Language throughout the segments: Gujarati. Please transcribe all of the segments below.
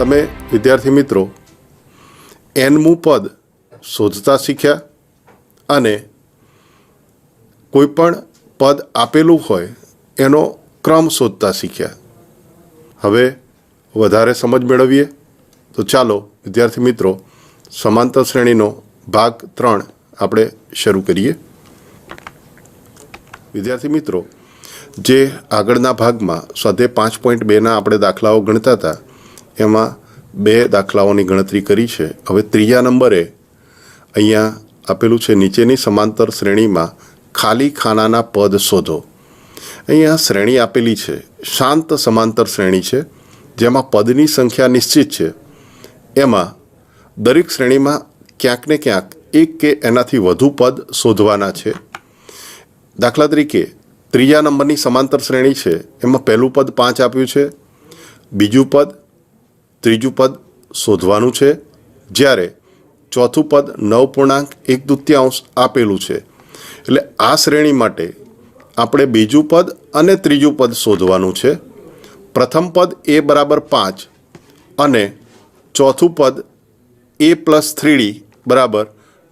તમે વિદ્યાર્થી મિત્રો એનમું પદ શોધતા શીખ્યા અને કોઈપણ પદ આપેલું હોય એનો ક્રમ શોધતા શીખ્યા। હવે વધારે સમજ મેળવીએ તો ચાલો વિદ્યાર્થી મિત્રો સમાંતર શ્રેણીનો ભાગ 3 આપણે શરૂ કરીએ। વિદ્યાર્થી મિત્રો, જે આગળના ભાગમાં સ્વાધ્યાય 5.2ના આપણે દાખલાઓ ગણતા હતા એમાં 2 દાખલાઓની ગણતરી કરી છે। હવે ત્રીજા નંબરે અહીંયા આપેલું છે નીચેની સમાંતર શ્રેણીમાં ખાલી ખાનાના પદ શોધો। અહીંયા શ્રેણી આપેલી છે, શાંત સમાંતર શ્રેણી છે જેમાં પદની સંખ્યા નિશ્ચિત છે। એમાં દરેક શ્રેણીમાં ક્યાંક ને ક્યાંક એક કે એનાથી વધુ પદ શોધવાના છે। દાખલા તરીકે ત્રીજા નંબરની સમાંતર શ્રેણી છે એમાં પહેલું પદ 5 આપ્યું છે, બીજું પદ, ત્રીજું પદ શોધવાનું છે, જ્યારે ચોથું પદ 9.1 આપેલું છે। એટલે આ શ્રેણી માટે આપણે બીજું પદ અને ત્રીજું પદ શોધવાનું છે। પ્રથમ પદ a બરાબર 5 અને ચોથું પદ a + 3d બરાબર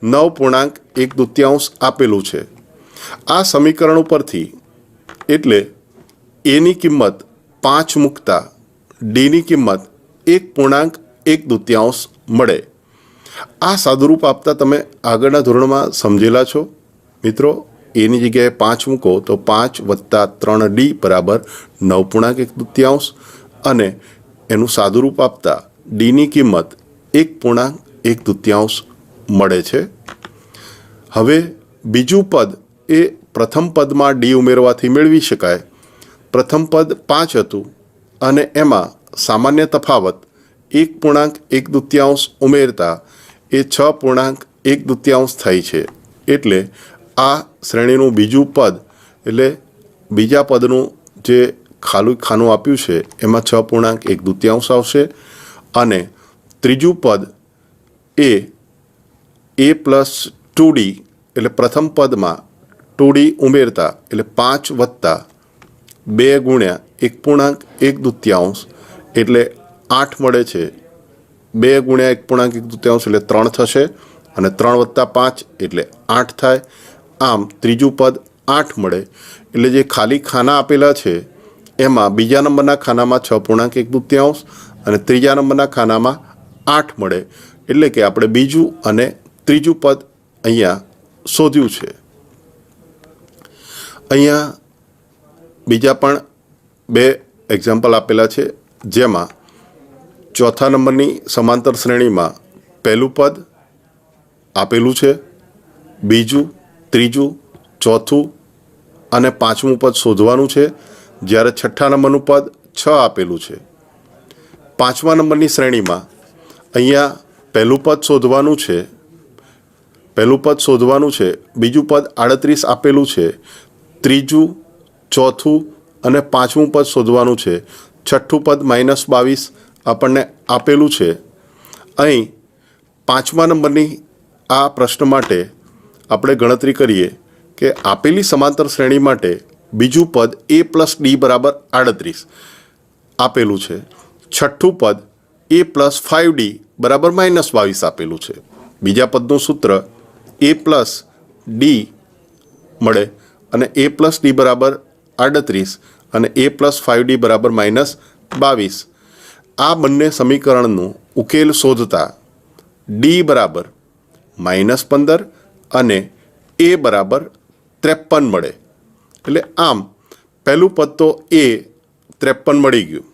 9.1 આપેલું છે। આ સમીકરણ ઉપરથી એટલે એની કિંમત 5 મૂકતા ડીની કિંમત 1.1 મળે। આ સાદુરૂપ આપતા તમે આગળના ધોરણમાં સમજેલા છો મિત્રો। એની જગ્યાએ 5 મૂકો તો 5 + 3d બરાબર 9.1 અને એનું સાદુરૂપ આપતા ડીની કિંમત 1.1 મળે છે। હવે બીજું પદ એ પ્રથમ પદમાં ડી ઉમેરવાથી મેળવી શકાય। પ્રથમ પદ 5 હતું અને એમાં સામાન્ય તફાવત 1.1 ઉમેરતા એ 6.1 થાય છે। એટલે આ શ્રેણીનું બીજું પદ એટલે બીજા પદનું જે ખાલી ખાનું આપ્યું છે એમાં 6.1 આવશે અને ત્રીજું પદ એ + 2d એટલે પ્રથમ પદમાં 2d ઉમેરતા એટલે 5 + 2 × 1.1 એટલે 8 મળે છે। 2 × 1.1 એટલે 3 થશે અને 3 + 5 એટલે 8 થાય। આમ ત્રીજું પદ 8 મળે। એટલે જે ખાલી ખાના આપેલા છે એમાં બીજા નંબરના ખાનામાં 6.1 અને ત્રીજા નંબરના ખાનામાં 8 મળે। એટલે કે આપણે બીજું અને ત્રીજું પદ અહીંયા શોધ્યું છે। અહીંયા બીજા પણ 2 એક્ઝામ્પલ આપેલા છે, જેમાં ચોથા નંબરની સમાંતર શ્રેણીમાં પહેલું પદ આપેલું છે, બીજું, ત્રીજું, ચોથું અને પાંચમું પદ શોધવાનું છે, જ્યારે છઠ્ઠા નંબરનું પદ 6 આપેલું છે। પાંચમા નંબરની શ્રેણીમાં અહીંયા પહેલું પદ શોધવાનું છે, બીજું પદ 38 આપેલું છે, ત્રીજું, ચોથું અને પાંચમું પદ શોધવાનું છે, છઠ્ઠું પદ -22 આપણને આપેલું છે। અહીં પાંચમા નંબરની આ પ્રશ્ન માટે આપણે ગણતરી કરીએ કે આપેલી સમાંતર શ્રેણી માટે બીજું પદ a + d બરાબર 38 આપેલું છે, છઠ્ઠું પદ a + 5d બરાબર -22 આપેલું છે। બીજા પદનું સૂત્ર a + d મળે અને a + d બરાબર 38 અને a + 5d બરાબર -22। આ બંને સમીકરણનું ઉકેલ શોધતા d બરાબર -15 અને a બરાબર 53 મળે। એટલે આમ પહેલું પદ તો a 53 મળી ગયું।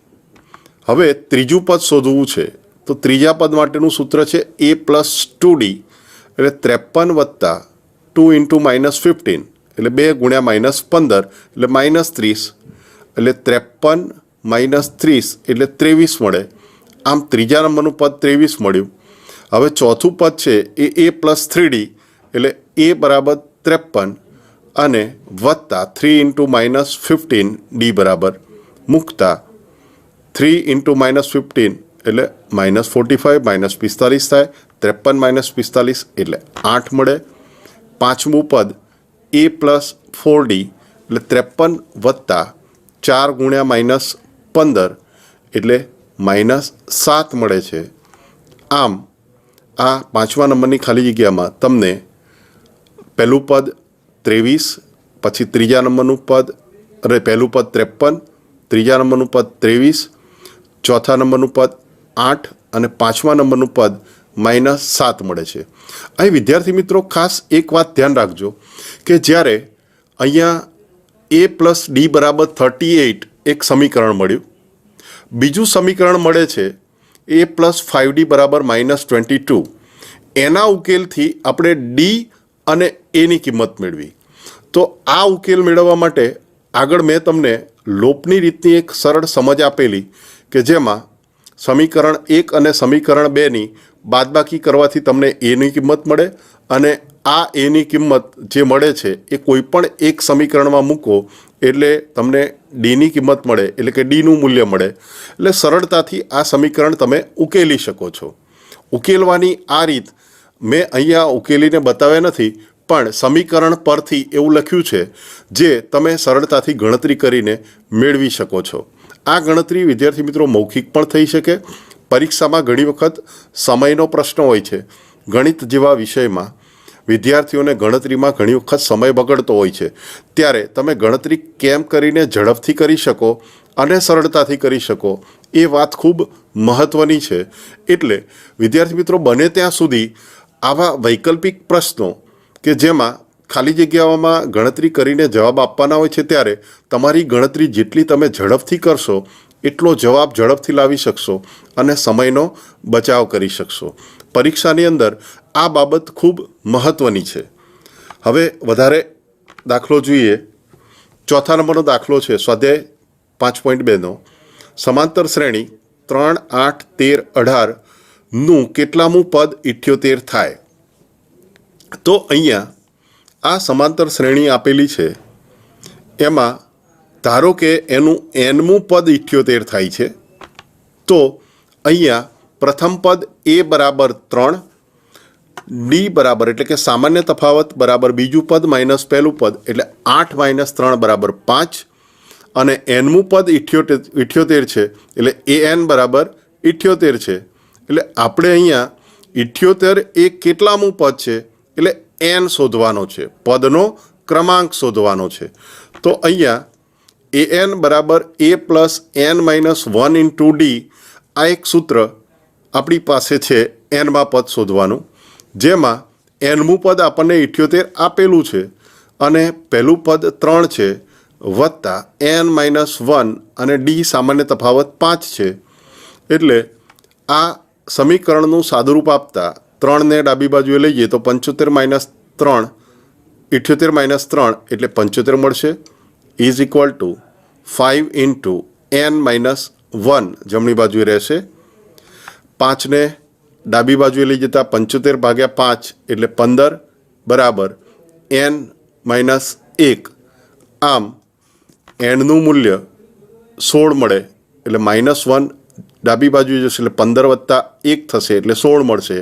હવે ત્રીજું પદ શોધવું છે તો ત્રીજા પદ માટેનું સૂત્ર છે a + 2d એટલે 53 + 2 × -15 એટલે 2 × -15 એટલે -30 એટલે 53 - 30 એટલે 23 મળે। આમ ત્રીજા નંબરનું પદ 23 મળ્યું। હવે ચોથું પદ છે એ a + 3d એટલે a બરાબર 53 અને વત્તા 3 × -15d બરાબર મૂકતા 3 × -15 એટલે -45 -45 થાય। 53 - 45 એટલે 8 મળે। પાંચમું પદ a + 4d એટલે 53 વત્તા 4 × -15 એટલે -7 મળે છે। આમ આ 5મા નંબરની ખાલી જગ્યામાં તમને પહેલું પદ 23, પછી ત્રીજા નંબરનું પદ પહેલું પદ 53, ત્રીજા નંબરનું પદ 23, ચોથા નંબરનું પદ 8 અને 5મા નંબરનું પદ -7 મળે છે। અહીં વિદ્યાર્થી મિત્રો ખાસ એક વાત ધ્યાન રાખજો કે જ્યારે અહીંયા a + d = 38 એક સમીકરણ મળ્યું, બીજું સમીકરણ મળે છે a + 5d = -22, એના ઉકેલથી આપણે d અને એની કિંમત મેળવી। તો આ ઉકેલ મેળવવા માટે આગળ મેં તમને લોપની રીતની એક સરળ સમજ આપેલી કે જેમાં સમીકરણ 1 અને સમીકરણ 2ની બાદબાકી કરવાથી તમને એની કિંમત મળે અને આ એની કિંમત જે મળે છે એ કોઈપણ એક સમીકરણમાં મૂકો એટલે તમને ડીની કિંમત મળે, એટલે કે ડીનું મૂલ્ય મળે। એટલે સરળતાથી આ સમીકરણ તમે ઉકેલી શકો છો। ઉકેલવાની આ રીત મેં અહીંયા ઉકેલીને બતાવ્યા નથી, પણ સમીકરણ પરથી એવું લખ્યું છે જે તમે સરળતાથી ગણતરી કરીને મેળવી શકો છો। આ ગણતરી વિદ્યાર્થી મિત્રો મૌખિક પણ થઈ શકે। પરીક્ષામાં ઘણી વખત સમયનો પ્રશ્ન હોય છે। ગણિત જેવા વિષયમાં વિદ્યાર્થીઓને ગણતરીમાં ઘણી વખત સમય બગડતો હોય છે, ત્યારે તમે ગણતરી કેમ કરીને ઝડપથી કરી શકો અને સરળતાથી કરી શકો એ વાત ખૂબ મહત્ત્વની છે। એટલે વિદ્યાર્થી મિત્રો બને ત્યાં સુધી આવા વૈકલ્પિક પ્રશ્નો કે જેમાં ખાલી જગ્યાઓમાં ગણતરી કરીને જવાબ આપવાના હોય છે, ત્યારે તમારી ગણતરી જેટલી તમે ઝડપથી કરશો એટલો જવાબ ઝડપથી લાવી શકશો અને સમયનો બચાવ કરી શકશો। પરીક્ષાની અંદર આ બાબત ખૂબ મહત્ત્વની છે। હવે વધારે દાખલો જોઈએ। ચોથા નંબરનો દાખલો છે સ્વાધ્યાય 5.2નો। સમાંતર શ્રેણી 3, 8, 13, 18નું કેટલામું પદ 78 થાય? તો અહીંયા આ સમાંતર શ્રેણી આપેલી છે, એમાં ધારો કે એનું nમું પદ 78 થાય છે, તો અહીંયા પ્રથમ પદ a = 3, d બરાબર એટલે કે સામાન્ય તફાવત બરાબર બીજું પદ માઇનસ પહેલું પદ એટલે 8 - 3 = 5 અને nમું પદ 78 છે એટલે an = 78 છે। એટલે આપણે અહીંયા 78 એ કેટલામું પદ છે એટલે n શોધવાનો છે, પદનો ક્રમાંક શોધવાનો છે। તો અહીંયા an = a + n - 1 * d આ એક સૂત્ર આપણી પાસે છે nમાં પદ શોધવાનું, જેમાં nમું પદ આપણને 78 આપેલું છે અને પહેલું પદ 3 છે વત્તા n - 1 અને d સામાન્ય તફાવત 5 છે। એટલે આ સમીકરણનું સાદુરૂપ આપતા 3ને ડાબી બાજુએ લઈએ તો 75 - 3 78 - 3 એટલે 75 મળશે = 5 × n - 1 જમણી બાજુએ રહેશે। 5ને ડાબી બાજુએ લઈ જતા 75 / 5 એટલે 15 બરાબર n - 1। આમ nનું મૂલ્ય 16 મળે એટલે -1 ડાબી બાજુએ જશે એટલે 15 + 1 થશે એટલે 16 મળશે।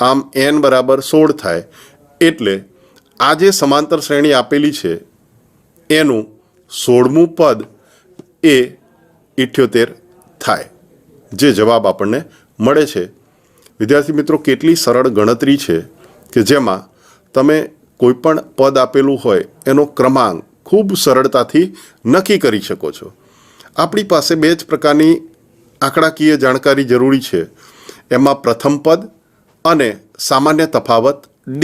આમ n = 16 થાય। એટલે આ જે સમાંતર શ્રેણી આપેલી છે એનું 16મું પદ એ 78 થાય, જે જવાબ આપણને મળે છે। વિદ્યાર્થી મિત્રો કેટલી સરળ ગણતરી છે કે જેમાં તમે કોઈપણ પદ આપેલું હોય એનો ક્રમાંક ખૂબ સરળતાથી નક્કી કરી શકો છો। આપણી પાસે બે જ પ્રકારની આંકડાકીય જાણકારી જરૂરી છે, એમાં પ્રથમ પદ અને સામાન્ય તફાવત d।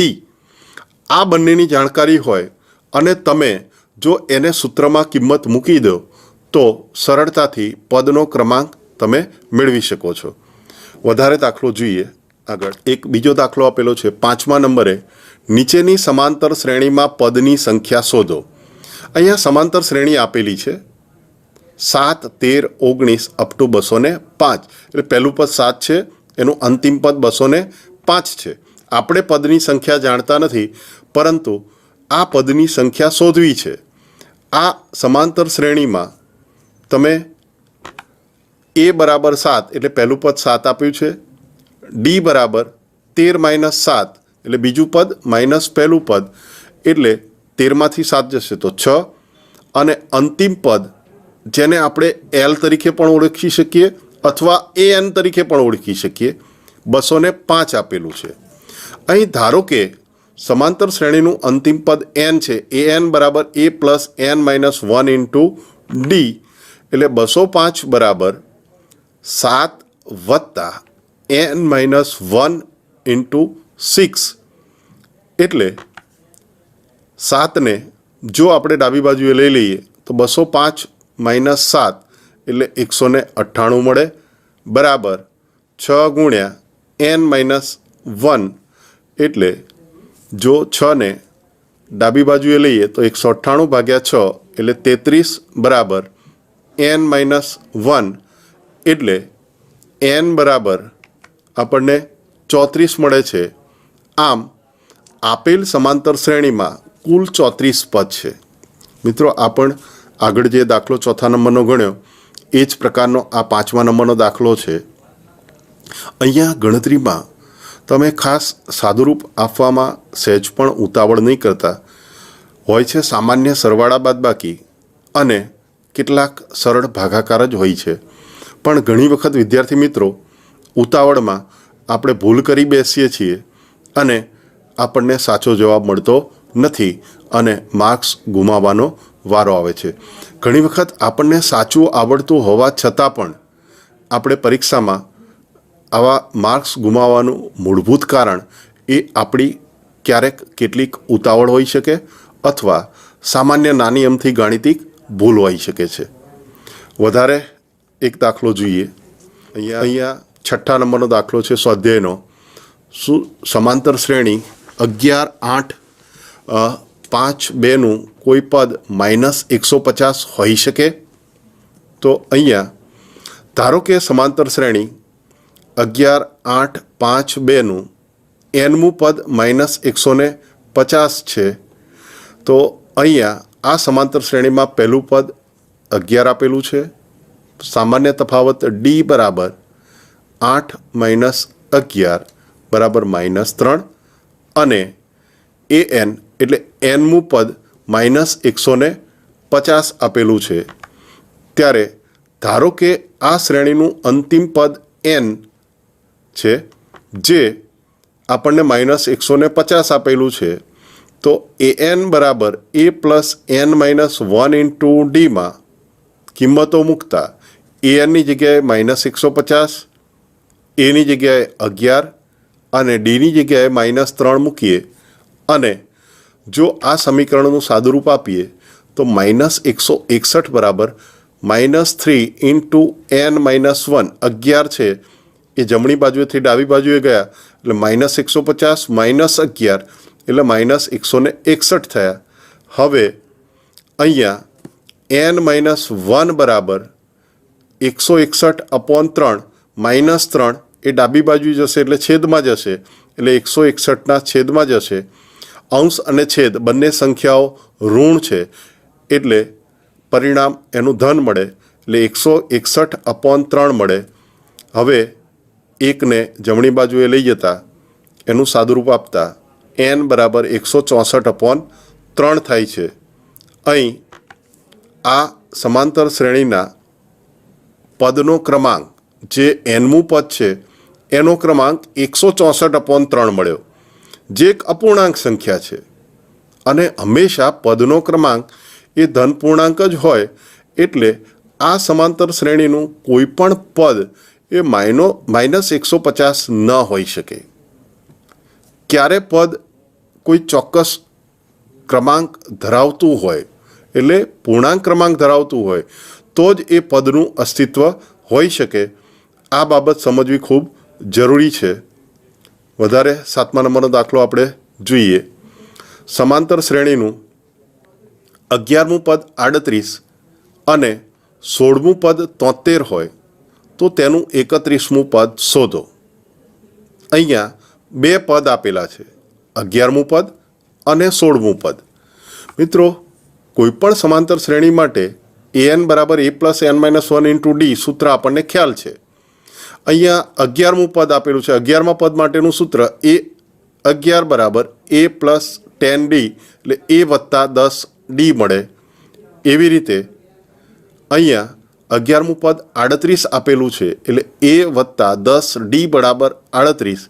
આ બંનેની જાણકારી હોય અને તમે જો એને સૂત્રમાં કિંમત મૂકી દો તો સરળતાથી પદનો ક્રમાંક તમે મેળવી શકો છો। વધારે દાખલો જોઈએ આગળ। એક બીજો દાખલો આપેલો છે 5મા નંબરે, નીચેની સમાંતર શ્રેણીમાં પદની સંખ્યા શોધો। અહીંયા સમાંતર શ્રેણી આપેલી છે 7, 13, 19 અપ ટુ 205, એટલે પહેલું પદ 7 છે, એનું અંતિમ પદ 205 છે। આપણે પદની સંખ્યા જાણતા નથી, પરંતુ આ પદની સંખ્યા શોધવી છે। આ સમાંતર શ્રેણીમાં તમે a = 7 એટલે પહેલું પદ 7 આપ્યું છે, d = 13 - 7 એટલે બીજું પદ માઇનસ પહેલું પદ એટલે 13માંથી 7 જશે તો 6 અને અંતિમ પદ જેને આપણે l તરીકે પણ ઓળખી શકીએ અથવા AN તરીકે પણ ઓળખી શકીએ. 205 આપેલું છે. અહીં ધારો કે સમાંતર શ્રેણીનું અંતિમ પદ n છે. AN બરાબર A plus n minus 1 into D, એટલે 205 બરાબર 7 વત્તા n માઇનસ 1 ઇન્ટુ 6, એટલે 7ને જો આપણે ડાબી બાજુએ લઈ લઈએ તો 205 માઇનસ 7 એટલે 198 મળે, બરાબર 6 ગુણ્યા n માઇનસ 1, એટલે જો 6ને ડાબી બાજુએ લઈએ તો 198 ભાગ્યા 6 એટલે 33 બરાબર n માઇનસ 1, એટલે n બરાબર આપણને 34 મળે છે. આમ આપેલ સમાંતર શ્રેણીમાં કુલ 34 પદ છે. મિત્રો, આ પણ આગળ જે દાખલો 4થા નંબરનો ગણ્યો એ જ પ્રકારનો આ 5મા નંબરનો દાખલો છે. અહીંયા ગણતરીમાં તમે ખાસ સાદુરૂપ આપવામાં સહેજ પણ ઉતાવળ નહીં કરતા. હોય છે સામાન્ય સરવાળા બાદબાકી અને કેટલાક સરળ ભાગાકાર જ હોય છે. પણ ઘણી વખત વિદ્યાર્થી મિત્રો ઉતાવળમાં આપણે ભૂલ કરી બેસીએ છીએ અને આપણને સાચો જવાબ મળતો નથી અને માર્ક્સ ગુમાવવાનો વારો આવે છે. ઘણી વખત આપણને સાચું આવડતું હોવા છતાં પણ આપણે પરીક્ષામાં આવા માર્ક્સ ગુમાવવાનું મૂળભૂત કારણ એ આપણી ક્યારેક કેટલીક ઉતાવળ હોઈ શકે અથવા સામાન્ય નાની અમથી ગાણિતિક ભૂલ હોઈ શકે છે. વધારે એક દાખલો જોઈએ. અહીંયા 6ઠ્ઠા નંબરનો દાખલો છે સ્વાધ્યાયનો. શું સમાંતર શ્રેણી 11, 8, 5, 2નું કોઈ પદ -150 હોઈ શકે? તો અહીંયા ધારો કે સમાંતર શ્રેણી 11, 8, 5, 2નું nમું પદ -150 છે. તો અહીંયા આ સમાંતર શ્રેણીમાં પહેલું પદ 11 આપેલું છે. સામાન્ય તફાવત d બરાબર 8 માઇનસ 11 બરાબર -3 અને an એટલે nમું પદ -150 આપેલું છે. ત્યારે ધારો કે આ શ્રેણીનું અંતિમ પદ n છે જે આપણને -150 આપેલું છે. તો an બરાબર a plus n minus 1 into ડીમાં કિંમતો મૂકતા anની જગ્યાએ -150, એની જગ્યાએ 11 અને ડીની જગ્યાએ -3 મૂકીએ અને જો આ સમીકરણનું સાદુરૂપ આપીએ તો -161 બરાબર -3 ઇન્ટુ n માઇનસ 1, 11 છે એ જમણી બાજુએથી ડાબી બાજુએ ગયા એટલે -150 માઇનસ 11 એટલે -161 થયા. હવે અહીંયા n માઇનસ 1 બરાબર 161/3 -3 એ ડાબી બાજુ જશે એટલે છેદમાં જશે એટલે 161ના છેદમાં જશે. અંશ અને છેદ બંને સંખ્યાઓ ઋણ છે એટલે પરિણામ એનું ધન મળે એટલે 161/3 મળે. હવે એકને જમણી બાજુએ લઈ જતા એનું સાદુરૂપ આપતા n બરાબર 164/3 થાય છે. અહીં આ સમાંતર શ્રેણીના પદનો ક્રમાંક જે nમું પદ છે એનો ક્રમાંક 164/3 મળ્યો, જે એક અપૂર્ણાંક સંખ્યા છે અને હંમેશા પદનો ક્રમાંક એ ધન પૂર્ણાંક જ હોય એટલે આ સમાંતર શ્રેણીનું કોઈ પણ પદ એ -150 ન હોઈ શકે. ક્યારે પદ કોઈ ચોક્કસ ક્રમાંક ધરાવતું હોય એટલે પૂર્ણાંક ક્રમાંક ધરાવતું હોય તો જ એ પદનું અસ્તિત્વ હોઈ શકે. આ બાબત સમજવી ખૂબ જરૂરી છે. વધારે 7મા નંબરનો દાખલો આપણે જોઈએ. સમાંતર શ્રેણીનું 11મું પદ 38 અને 16મું પદ 73 હોય તો તેનું 31મું પદ શોધો. અહીંયા બે પદ આપેલા છે, 11મું પદ અને 16મું પદ. મિત્રો, કોઈપણ સમાંતર શ્રેણી માટે an બરાબર a plus n minus 1 into D સૂત્ર આપણને ખ્યાલ છે. અહીંયા 11મું પદ આપેલું છે. 11મા પદ માટેનું સૂત્ર એ 11 બરાબર a પ્લસ 10d એટલે a વત્તા 10d મળે. એવી રીતે અહીંયા 11મું પદ 38 આપેલું છે એટલે એ વત્તા 10d બરાબર 38.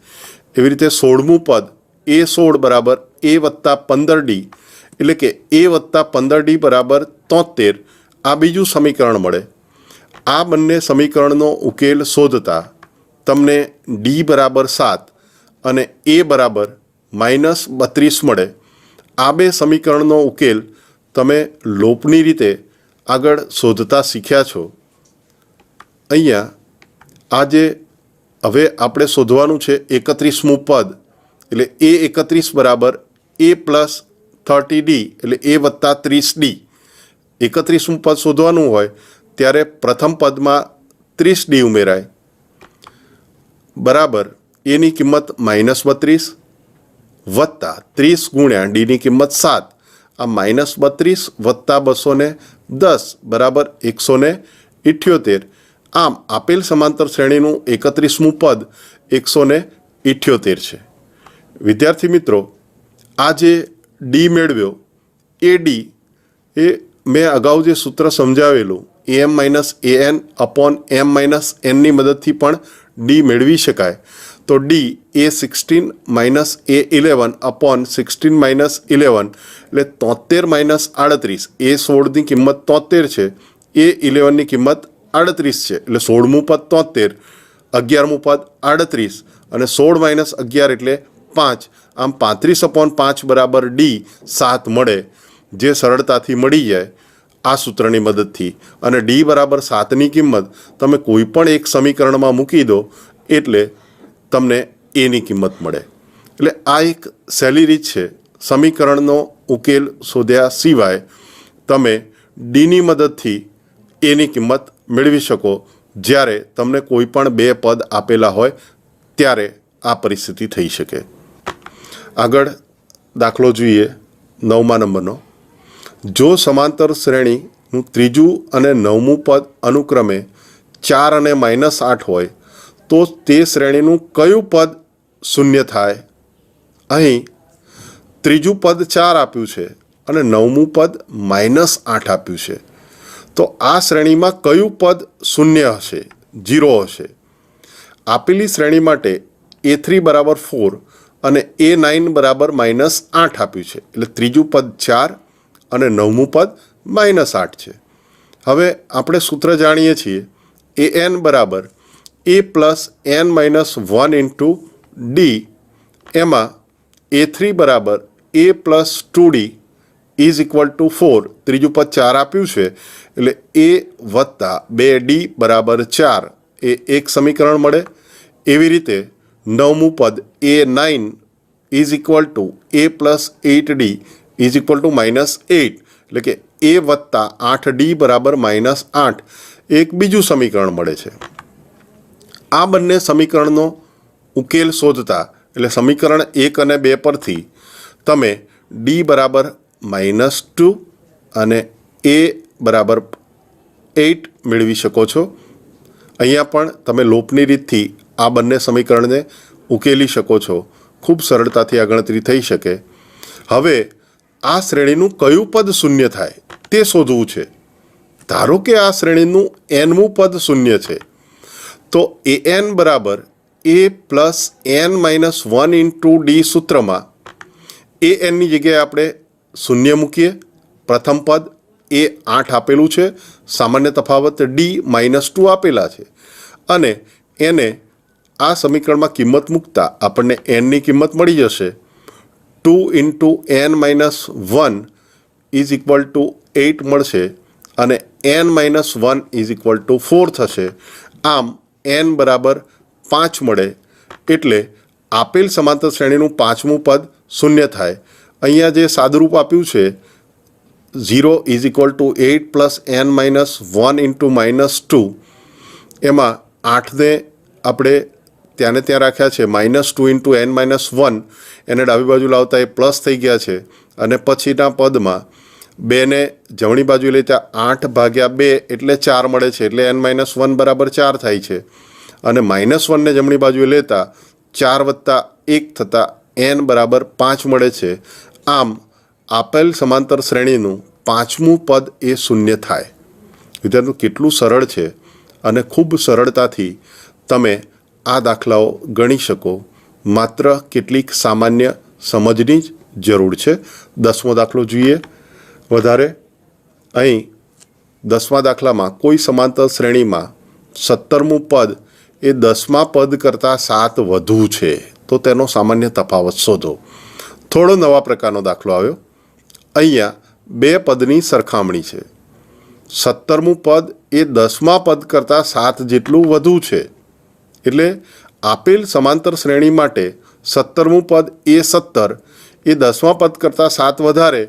એવી રીતે 16મું પદ એ 16 બરાબર એ વત્તા 15d એટલે કે એ વત્તા 15d બરાબર 73. આ બીજું સમીકરણ મળે. આ બંને સમીકરણનો ઉકેલ શોધતા તમને ડી બરાબર 7 અને એ બરાબર -32 મળે. આ બે સમીકરણનો ઉકેલ તમે લોપની રીતે આગળ શોધતા શીખ્યા છો. અહીંયા આજે હવે આપણે શોધવાનું છે 31મું પદ એટલે એ 31 બરાબર એ પ્લસ 30d એટલે એ વત્તા 30d. 31મું પદ શોધવાનું હોય ત્યારે પ્રથમ પદમાં 30d ઉમેરાય બરાબર એની કિંમત -32 વત્તા 30 ગુણ્યા ડીની કિંમત 7. આ -32 વત્તા 210 બરાબર 178. આમ આપેલ સમાંતર શ્રેણીનું 31મું પદ 178 છે. વિદ્યાર્થી મિત્રો, આ જે ડી મેળવ્યો એ ડી એ મેં અગાઉ જે સૂત્ર સમજાવેલું am - an upon m - n ની મદદથી પણ ડી મેળવી શકાય. તો ડી એ 16 - એ 11 અપોન 16 - 11 એટલે 73 - 38. એ 16ની કિંમત 73 છે, એ 11ની કિંમત 38 છે એટલે 16મું પદ 73, 11મું પદ 38 અને 16 - 11 એટલે 5. આમ 35/5 બરાબર ડી 7 મળે, જે સરળતાથી મળી જાય આ સૂત્રની મદદથી. અને ડી બરાબર 7ની કિંમત તમે કોઈ પણ એક સમીકરણમાં મૂકી દો એટલે તમને એની કિંમત મળે. એટલે આ એક સહેલી રીત છે. સમીકરણનો ઉકેલ શોધ્યા સિવાય તમે ડીની મદદથી એની કિંમત મેળવી શકો જ્યારે તમને કોઈ પણ બે પદ આપેલા હોય ત્યારે આ પરિસ્થિતિ થઈ શકે. આગળ દાખલો જોઈએ 9મા નંબરનો. જો સમાંતર શ્રેણીનું ત્રીજું અને 9મું પદ અનુક્રમે 4 અને -8 હોય તો તે શ્રેણીનું કયું પદ શૂન્ય થાય? અહીં ત્રીજું પદ 4 આપ્યું છે અને 9મું પદ -8 આપ્યું છે. તો આ શ્રેણીમાં કયું પદ શૂન્ય હશે, 0 હશે? આપેલી શ્રેણી માટે a3 બરાબર 4 અને a9 બરાબર -8 આપ્યું છે એટલે ત્રીજું પદ 4 અને 9મું પદ -8 છે. હવે આપણે સૂત્ર જાણીએ છીએ an બરાબર a plus n - 1 into D. એમાં a3 બરાબર a plus 2d is equal to 4. ત્રીજું પદ 4 આપ્યું છે એટલે a વત્તા 2d બરાબર 4 એ એક સમીકરણ મળે. એવી રીતે 9મું પદ a9 is equal to a plus 8d is equal to -8 એટલે કે a વત્તા 8d બરાબર -8 એક બીજું સમીકરણ મળે છે. આ બંને સમીકરણનો ઉકેલ શોધતા એટલે સમીકરણ 1 અને 2 પરથી તમે ડી બરાબર -2 અને એ બરાબર 8 મેળવી શકો છો. અહીંયા પણ તમે લોપની રીતથી આ બંને સમીકરણને ઉકેલી શકો છો. ખૂબ સરળતાથી આ ગણતરી થઈ શકે. હવે આ શ્રેણીનું કયું પદ શૂન્ય થાય તે શોધવું છે. ધારો કે આ શ્રેણીનું nમું પદ શૂન્ય છે તો an બરાબર a plus n - 1 into D સૂત્રમાં anની જગ્યાએ આપણે શૂન્ય મૂકીએ. પ્રથમ પદ એ 8 આપેલું છે, સામાન્ય તફાવત ડી -2 આપેલા છે અને એને આ સમીકરણમાં કિંમત મૂકતા આપણને nની કિંમત મળી જશે. 2 into n - 1 is equal to 8 મળશે અને n - 1 ઇઝ ઇક્વલ ટુ 4 થશે. આમ n બરાબર 5 મળે એટલે આપેલ સમાંતર શ્રેણીનું 5મું પદ શૂન્ય થાય. અહીંયા જે સાદુરૂપ આપ્યું છે 0 is equal to 8 plus n - 1 into -2, એમાં 8ને આપણે ત્યાંને ત્યાં રાખ્યા છે. -2 ઇન્ટુ n - 1 એને ડાબી બાજુ લાવતા એ પ્લસ થઈ ગયા છે અને પછીના પદમાં 2ને જમણી બાજુ લેતા 8 ભાગ્યા 2 એટલે 4 મળે છે એટલે n - 1 બરાબર 4 થાય છે અને -1ને જમણી બાજુએ લેતા 4 વત્તા 1 થતાં n બરાબર 5 મળે છે. આમ આપેલ સમાંતર શ્રેણીનું 5મું પદ એ શૂન્ય થાય. વિદ્યાર્થીઓ કેટલું સરળ છે અને ખૂબ સરળતાથી તમે આ દાખલાઓ ગણી શકો. માત્ર કેટલીક સામાન્ય સમજની જ જરૂર છે. 10મો દાખલો જોઈએ. વધારે અહીં 10મા દાખલામાં કોઈ સમાંતર શ્રેણીમાં 17મું પદ એ 10મા પદ કરતાં 7 વધુ છે તો તેનો સામાન્ય તફાવત શોધો. થોડો નવા પ્રકારનો દાખલો આવ્યો. અહીંયા બે પદની સરખામણી છે. 17મું પદ એ 10મા પદ કરતાં 7 જેટલું વધુ છે. એટલે આપેલ સમાંતર શ્રેણી માટે 17મું પદ એ 17 એ 10મા પદ કરતાં 7 વધારે.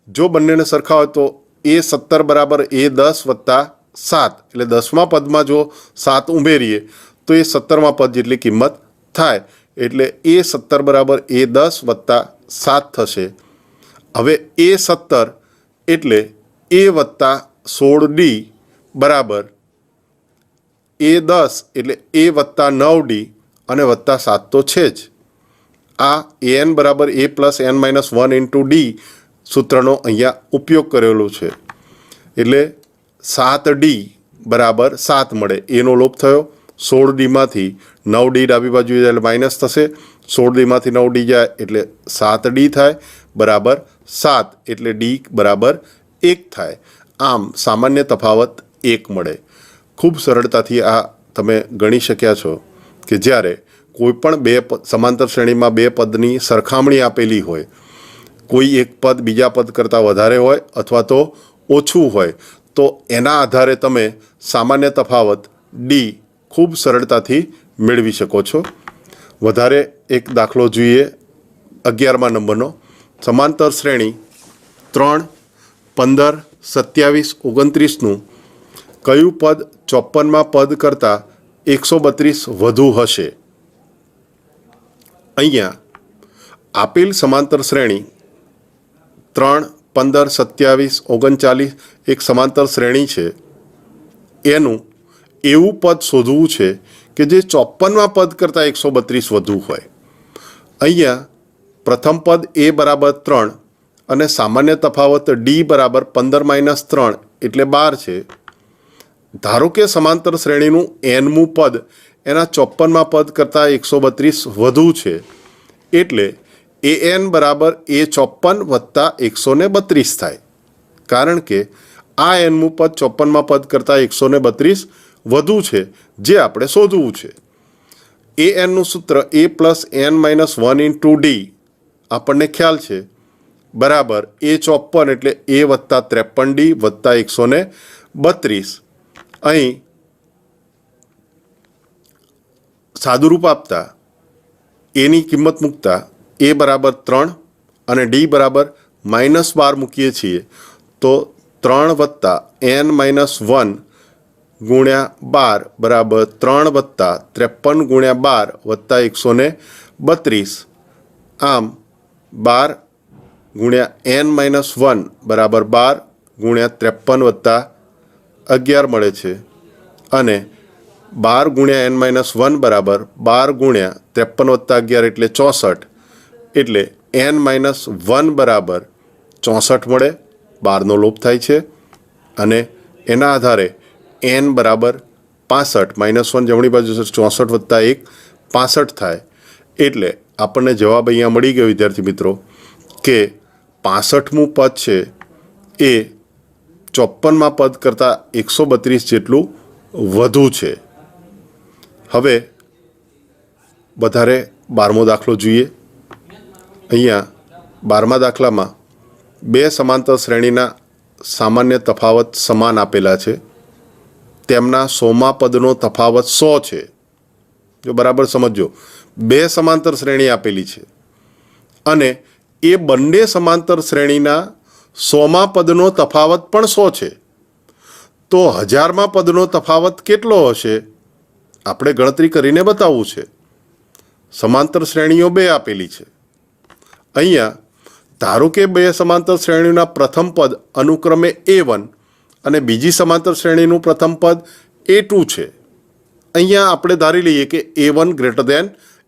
જો બંનેને સરખાવે તો એ 17 બરાબર એ 10 વત્તા 7, એટલે 10મા પદમાં જો 7 ઉમેરીએ તો એ 17મા પદ જેટલી કિંમત થાય. એટલે એ 17 બરાબર એ 10 વત્તા 7 થશે. હવે એ 17 એટલે એ વત્તા 16D બરાબર એ 10 એટલે એ વત્તા 9D અને વત્તા 7 તો છે જ. આ an બરાબર a plus n minus 1 into D સૂત્રનો અહીંયા ઉપયોગ કરેલો છે. એટલે 7D બરાબર 7 મળે. એનો લોપ થયો. 16Dમાંથી 9D ડાબી બાજુ જાય એટલે માઇનસ થશે. 16Dમાંથી 9D જાય એટલે 7D થાય બરાબર 7, એટલે D બરાબર 1 થાય. આમ સામાન્ય તફાવત 1 મળે. ખૂબ સરળતાથી આ તમે ગણી શક્યા છો કે જ્યારે કોઈ પણ બે સમાંતર શ્રેણીમાં બે પદની સરખામણી આપેલી હોય, કોઈ એક પદ બીજા પદ કરતાં વધારે હોય અથવા તો ઓછું હોય, તો એના આધારે તમે સામાન્ય તફાવત ડી ખૂબ સરળતાથી મેળવી શકો છો. વધારે એક દાખલો જોઈએ. 11મા નંબરનો. સમાંતર શ્રેણી 3, 15, 27, 29નું કયું પદ 54મા પદ કરતાં 132 વધુ હશે? અહીંયા આપેલ સમાંતર શ્રેણી 3, 15, 27, 39 એક સમાંતર શ્રેણી છે. એનું એવું પદ શોધવું છે કે જે 54મા પદ કરતાં 132 વધુ હોય. અહીંયા પ્રથમ પદ એ બરાબર 3 અને સામાન્ય તફાવત ડી બરાબર 15 - 3 એટલે 12 છે. ધારો કે સમાંતર શ્રેણીનું nમું પદ એના 54મા પદ કરતાં 132 વધુ છે. એટલે an બરાબર એ 54 વત્તા 132 થાય. કારણ કે આ nમું પદ 54મા પદ કરતાં 132 વધુ છે, જે આપણે શોધવું છે. anનું સૂત્ર a plus n minus 1 into D આપણને ખ્યાલ છે બરાબર એ 54 એટલે એ વત્તા 53D વત્તા 132. અહીં સાદુરૂપ આપતા એની કિંમત મૂકતા એ બરાબર 3 અને ડી બરાબર -12 મૂકીએ છીએ તો 3 વત્તા n માઇનસ 1 ગુણ્યા 12 બરાબર 3 વત્તા 53 ગુણ્યા 12 વત્તા 132. આમ 12 ગુણ્યા n માઇનસ 1 બરાબર 12 ગુણ્યા 53 વત્તા 11 મળે છે. અને 12 ગુણ્યા n માઇનસ 1 બરાબર 12 ગુણ્યા 53 વત્તા 11 એટલે 64. એટલે n માઇનસ 1 બરાબર 64 મળે. 12નો લોપ થાય છે અને એના આધારે n બરાબર 65 -1 જમણી બાજુ 64 વત્તા 1 65 થાય. એટલે આપણને જવાબ અહીંયા મળી ગયો વિદ્યાર્થી મિત્રો કે 65મું પદ છે એ 54મા પદ કરતાં 132 જેટલું વધુ છે. હવે વધારે 12મો દાખલો જોઈએ. અહીંયા 12મા દાખલામાં બે સમાંતર શ્રેણીના સામાન્ય તફાવત સમાન આપેલા છે. તેમના 100મા પદનો તફાવત 100 છે. જો બરાબર સમજો, બે સમાંતર શ્રેણી આપેલી છે અને એ બંને સમાંતર શ્રેણીના 100મા પદનો તફાવત પણ 100 છે. તો 1000મા પદનો તફાવત કેટલો હશે? આપણે ગણતરી કરીને બતાવવું છે. સમાંતર શ્રેણીઓ બે આપેલી છે. અહીંયા ધારો કે બે સમાંતર શ્રેણીના પ્રથમ પદ અનુક્રમે a1 અને બીજી સમાંતર શ્રેણીનું પ્રથમ પદ a2 છે. અહીંયા આપણે ધારી લઈએ કે a1 ગ્રેટર દેન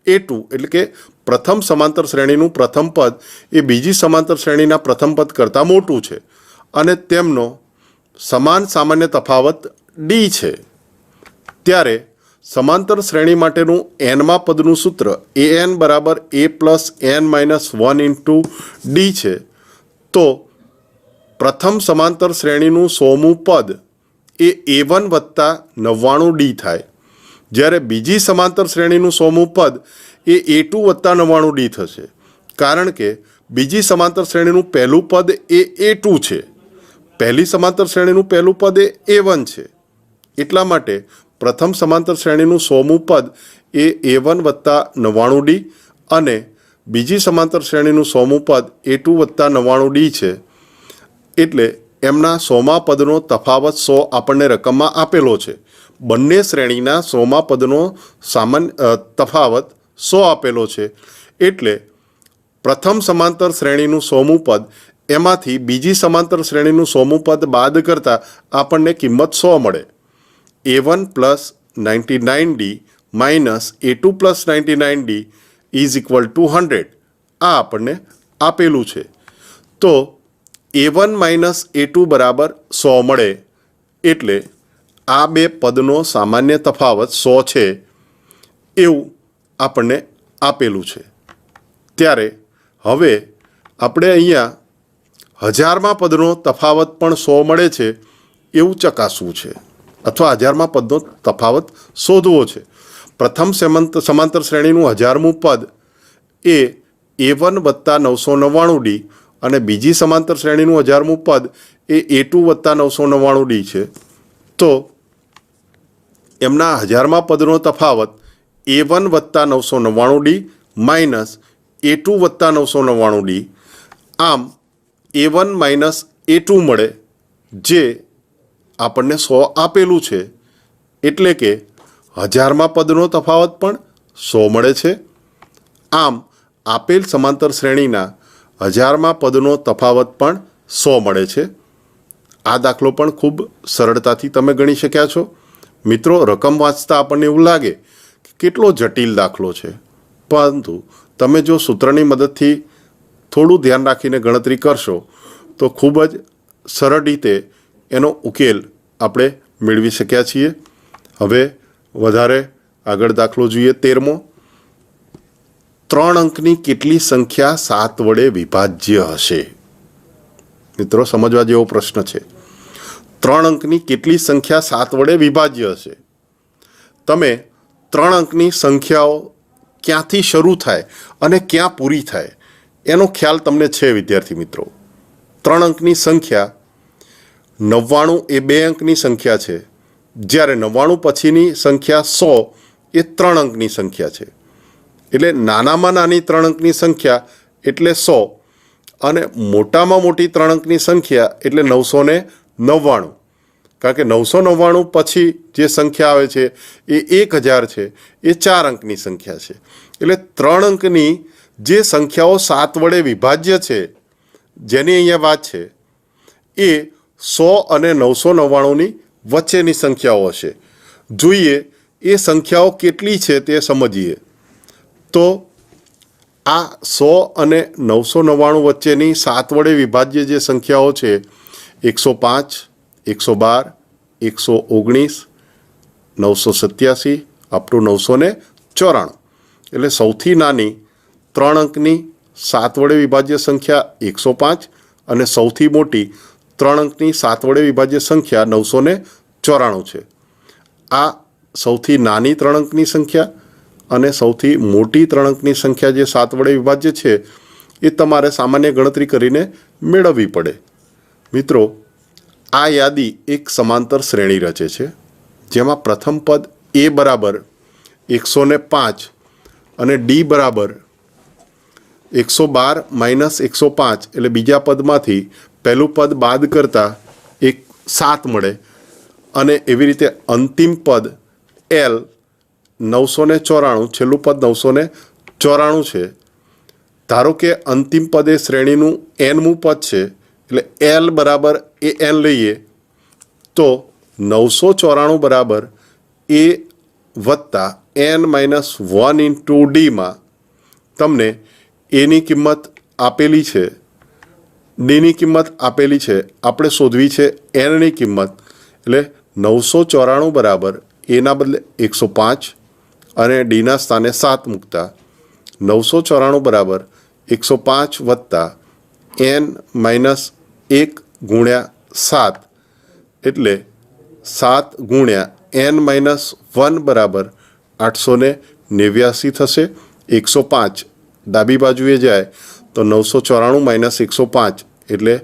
a2, એટલે કે પ્રથમ સમાંતર શ્રેણીનું પ્રથમ પદ એ બીજી સમાંતર શ્રેણીના પ્રથમ પદ કરતાં મોટું છે અને તેમનો સમાન સામાન્ય તફાવત ડી છે, ત્યારે સમાંતર શ્રેણી માટેનું એનમાં પદનું સૂત્ર an બરાબર a plus n minus 1 into D છે. તો પ્રથમ સમાંતર શ્રેણીનું 100મું પદ એ a1 વત્તા 99d થાય, જ્યારે બીજી સમાંતર શ્રેણીનું 100મું પદ એ a2 વત્તા 99d થશે, કારણ કે બીજી સમાંતર શ્રેણીનું પહેલું પદ એ a2 છે, પહેલી સમાંતર શ્રેણીનું પહેલું પદ એ a1 છે. એટલા માટે પ્રથમ સમાંતર શ્રેણીનું 100મું પદ એ a1 વત્તા 99d અને બીજી સમાંતર શ્રેણીનું 100મું પદ a2 વત્તા 99d છે. એટલે એમના 100મા પદનો તફાવત 100 આપણને રકમમાં આપેલો છે. બંને શ્રેણીના 100મા પદનો તફાવત 100 આપેલો છે. એટલે પ્રથમ સમાંતર શ્રેણીનું 100મું પદ એમાંથી બીજી સમાંતર શ્રેણીનું 100મું પદ બાદ કરતાં આપણને કિંમત 100 મળે. a1 plus 99d minus a2 plus 99d is equal to 100. આ આપણને આપેલું છે. તો a1 માઇનસ a2 બરાબર 100 મળે. એટલે આ બે પદનો સામાન્ય તફાવત 100 છે એવું આપણને આપેલું છે. ત્યારે હવે આપણે અહીંયા હજારમાં પદનો તફાવત પણ 100 મળે છે એવું ચકાસવું છે, અથવા હજારમાં પદનો તફાવત શોધવો છે. પ્રથમ સમાંતર શ્રેણીનું 1000મું પદ એ a1 વત્તા 999d અને બીજી સમાંતર શ્રેણીનું 1000મું પદ એ a2 વત્તા 999d છે. તો એમના હજારમાં પદનો તફાવત a1 વત્તા 999d માઇનસ a2 વત્તા 999d, આમ a1 માઇનસ a2 મળે, જે આપણને 100 આપેલું છે. એટલે કે હજારમાં પદનો તફાવત પણ 100 મળે છે. આમ આપેલ સમાંતર શ્રેણીના હજારમાં પદનો તફાવત પણ 100 મળે છે. આ દાખલો પણ ખૂબ સરળતાથી તમે ગણી શક્યા છો. મિત્રો, રકમ વાંચતા આપણને એવું લાગે કે કેટલો જટિલ દાખલો છે, પરંતુ તમે જો સૂત્રની મદદથી થોડું ધ્યાન રાખીને ગણતરી કરશો તો ખૂબ જ સરળ રીતે એનો ઉકેલ આપણે મેળવી શક્યા છીએ. હવે વધારે આગળ દાખલો જોઈએ. 13મો. 3 અંકની કેટલી સંખ્યા 7 વડે વિભાજ્ય હશે? મિત્રો, સમજવા જેવો પ્રશ્ન છે. 3 અંકની કેટલી સંખ્યા 7 વડે વિભાજ્ય હશે? તમે 3 અંકની સંખ્યાઓ ક્યાંથી શરૂ થાય અને ક્યાં પૂરી થાય એનો ખ્યાલ તમને છે વિદ્યાર્થી મિત્રો. 3 અંકની સંખ્યા 99 એ 2 અંકની સંખ્યા છે, જ્યારે 99 પછીની સંખ્યા 100 એ 3 અંકની સંખ્યા છે. એટલે નાનામાં નાની 3 અંકની સંખ્યા એટલે 100 અને મોટામાં મોટી 3 અંકની સંખ્યા એટલે 999. કારણ કે 999 પછી જે સંખ્યા આવે છે એ 1000 છે, એ 4 અંકની સંખ્યા છે. એટલે 3 અંકની જે સંખ્યાઓ 7 વડે વિભાજ્ય છે, જેની અહીંયા વાત છે, એ 100 અને 999ની વચ્ચેની સંખ્યાઓ હશે. જોઈએ એ સંખ્યાઓ કેટલી છે તે સમજીએ. તો આ 100 અને 999 વચ્ચેની 7 વડે વિભાજ્ય જે સંખ્યાઓ છે 105, 112, 119, 987 અપ ટુ 994. એટલે સૌથી નાની 3 અંકની 7 વડે વિભાજ્ય સંખ્યા 105 અને સૌથી મોટી 3 અંકની 7 વડે વિભાજ્ય સંખ્યા 994 છે. આ સૌથી નાની 3 અંકની સંખ્યા અને સૌથી મોટી 3 અંકની સંખ્યા જે 7 વડે વિભાજ્ય છે એ તમારે સામાન્ય ગણતરી કરીને મેળવવી પડે. મિત્રો, આ યાદી એક સમાંતર શ્રેણી રચે છે, જેમાં પ્રથમ પદ a બરાબર 105 અને d બરાબર 112 માઇનસ 105, એટલે બીજા પદમાંથી પહેલું પદ બાદ કરતાં એક 7 મળે. અને એવી રીતે અંતિમ પદ l 994, છેલ્લું પદ 994 છે. ધારો કે અંતિમ પદ એ શ્રેણીનું nમું પદ છે, એટલે l બરાબર એ n લઈએ તો 994 બરાબર a વત્તા n માઇનસ 1 ઇન્ટુ ડીમાં તમને એની કિંમત આપેલી છે ડીની કિંમત આપેલી છે, આપણે શોધવી છે એનની કિંમત, એટલે 994 બરાબર એના બદલે 105 અને ડીના સ્થાને 7 મૂકતા 994 બરાબર 105 વત્તા n માઇનસ 1 ગુણ્યા 7 એટલે 7 ગુણ્યા n માઇનસ 1 બરાબર 889 થશે. 105 ડાબી બાજુએ જાય તો 994 માઇનસ 105 એટલે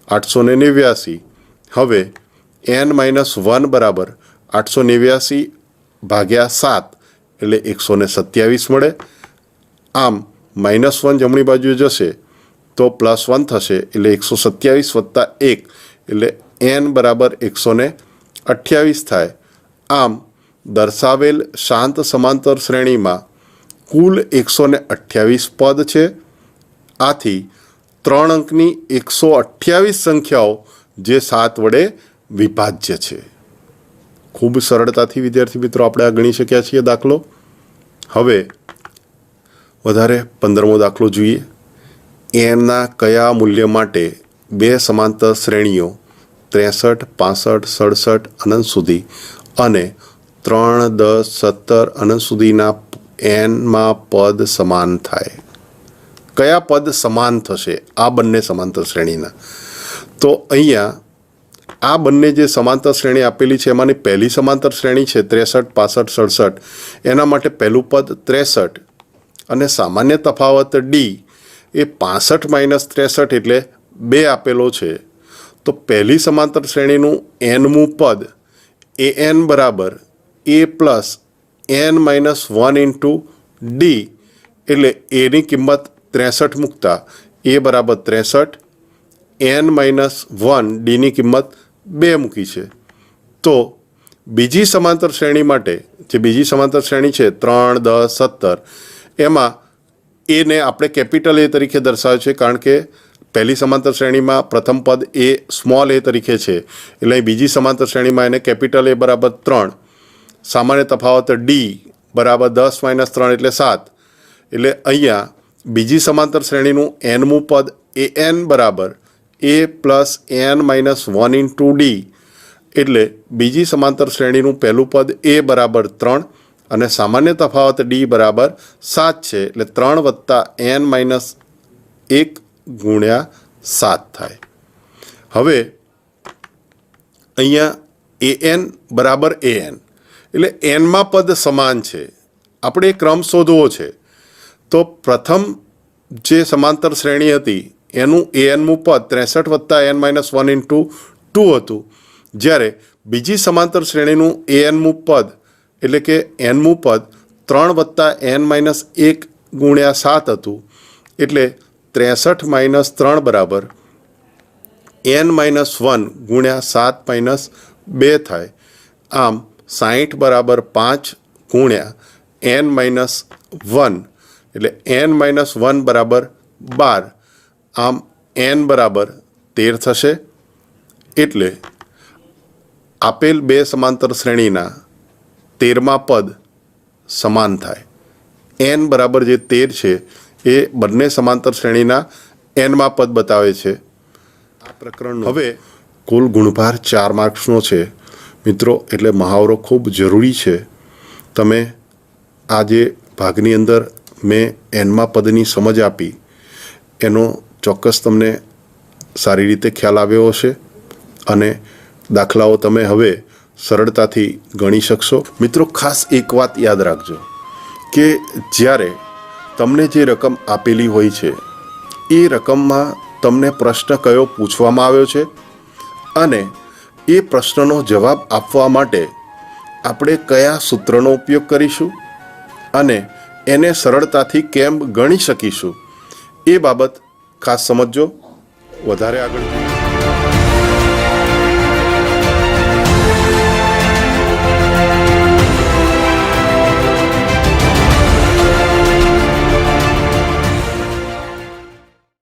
889. હવે n માઇનસ 1 બરાબર 889 ભાગ્યા 7 એટલે 127 મળે. આમ -1 જમણી બાજુએ જશે તો +1 થશે એટલે 127 વત્તા 1 એટલે n બરાબર 128 થાય. આમ દર્શાવેલ શાંત સમાંતર શ્રેણીમાં કુલ 128 પદ છે. આથી 3 અંકની 128 સંખ્યાઓ જે 7 વડે વિભાજ્ય છે. ખૂબ સરળતાથી વિદ્યાર્થી મિત્રો આપણે આ ગણી શક્યા છીએ દાખલો. હવે વધારે 15મો દાખલો જોઈએ. એનના કયા મૂલ્ય માટે બે સમાંતર શ્રેણીઓ 63, 65, 67 અનંત સુધી અને 3, 10, 17 અનંત સુધીના એનમાં પદ સમાન થાય? કયા પદ સમાન થશે આ બંને સમાંતર શ્રેણીના? તો અહીંયા આ બંને જે સમાંતર શ્રેણી આપેલી છે એમાંની પહેલી સમાંતર શ્રેણી છે 63, 65, 67, એના માટે પહેલું પદ 63 અને સામાન્ય તફાવત ડી એ 65 માઇનસ 63 એટલે 2 આપેલો છે. તો પહેલી સમાંતર શ્રેણીનું એનમું પદ એ એન બરાબર A plus N minus 1 into D એટલે એની કિંમત 63 મૂકતા એ બરાબર 63, એન માઇનસ 1 ડીની કિંમત 2 મૂકી છે. તો બીજી સમાંતર શ્રેણી માટે જે બીજી સમાંતર શ્રેણી છે 3, 10, 17 એમાં એને આપણે કેપિટલ એ તરીકે દર્શાવ્યું છે કારણ કે પહેલી સમાંતર શ્રેણીમાં પ્રથમ પદ એ સ્મોલ એ તરીકે છે એટલે બીજી સમાંતર શ્રેણીમાં એને કેપિટલ એ બરાબર 3, સામાન્ય તફાવત ડી બરાબર 10 માઇનસ 3 એટલે 7 એટલે અહીંયા બીજી સમાંતર શ્રેણીનું એનમું પદ એ એન બરાબર A plus N minus 1 into D એટલે બીજી સમાંતર શ્રેણીનું પહેલું પદ એ બરાબર 3 અને સામાન્ય તફાવત ડી બરાબર 7 છે એટલે 3 વત્તા એન માઇનસ 1 ગુણ્યા 7 થાય. હવે અહીંયા એ એન બરાબર એ એન એટલે એનમાં પદ સમાન છે. આપણે એ ક્રમ શોધવો છે. તો પ્રથમ જે સમાંતર શ્રેણી હતી એનું એ એનમું પદ 63 વત્તા એન માઇનસ 1 ઇન્ટુ 2 હતું, જ્યારે બીજી સમાંતર શ્રેણીનું એ એનમું પદ એટલે કે એનમું પદ 3 વત્તા એન માઇનસ 1 ગુણ્યા 7 હતું એટલે 63 માઇનસ 3 બરાબર એન માઇનસ 1 ગુણ્યા 7 માઇનસ 2 થાય. આમ 60 બરાબર 5 ગુણ્યા એન માઇનસ 1 એટલે એન માઇનસ 1 બરાબર 12. આમ એન બરાબર 13 થશે. એટલે આપેલ બે સમાંતર શ્રેણીના 13મા પદ સમાન થાય. એન બરાબર જે 13 છે એ બંને સમાંતર શ્રેણીના એનમાં પદ બતાવે છે. આ પ્રકરણનો હવે કુલ ગુણભાર 4 માર્ક્સનો છે મિત્રો, એટલે મહાવરો ખૂબ જરૂરી છે. તમે આ જે ભાગની અંદર મેં એનમાં પદની સમજ આપી એનો ચોક્કસ તમને સારી રીતે ખ્યાલ આવ્યો હશે અને દાખલાઓ તમે હવે સરળતાથી ગણી શકશો. મિત્રો ખાસ એક વાત યાદ રાખજો કે જ્યારે તમને જે રકમ આપેલી હોય છે એ રકમમાં તમને પ્રશ્ન કયો પૂછવામાં આવ્યો છે અને એ પ્રશ્નનો જવાબ આપવા માટે આપણે કયા સૂત્રનો ઉપયોગ કરીશું અને એને સરળતાથી કેમ ગણી શકીશું એ બાબત ખાસ સમજજો. વધારે આગળ